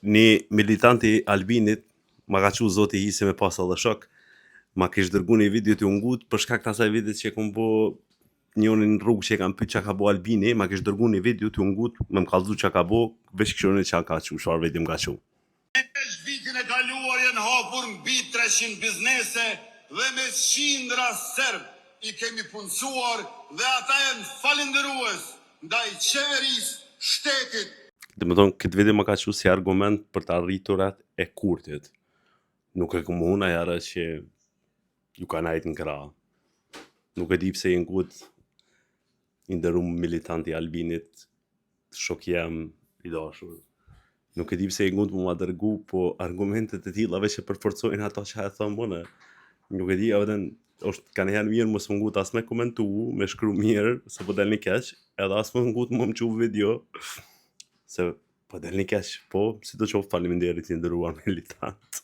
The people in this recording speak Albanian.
Një militanti Albinit ma ka qu zoti hise me pas edhe shok, ma kish dërgu një video të ungut për shkak të asaj videos që kom bo njërin në rrugë që e kam pyet çka ka bo Albini, ma kish dërgu një video të ungut me më kallzu çka ka bo, veç këshone çka ka qu, çfarë video m'ka qu. Vitin e kaluar janë hapur mbi 300 biznese dhe me qindra serb i kemi punësuar dhe ata janë falendërues ndaj qeverisë, shtetit. Dhe më thonë, këtë video më ka qu si argument për të arriturat e Kurtit. Nuk e komuna jara që ju ka najt në kra. Nuk e di pse jenë gut i ndërum militanti Albinit, shok jam i dashur. Nuk e di pse jenë gut mu ma dërgu, po argumentet e tilla veç e përforcojnë ato që e thëmë mëne. Nuk e di, është ka njëherë mirë mos më ngut as me komentu, me shkru mirë, se po del një keq, edhe as më ngut më qu video, se po del një keq, po, si do qoftë faleminderit i ndëruar militant.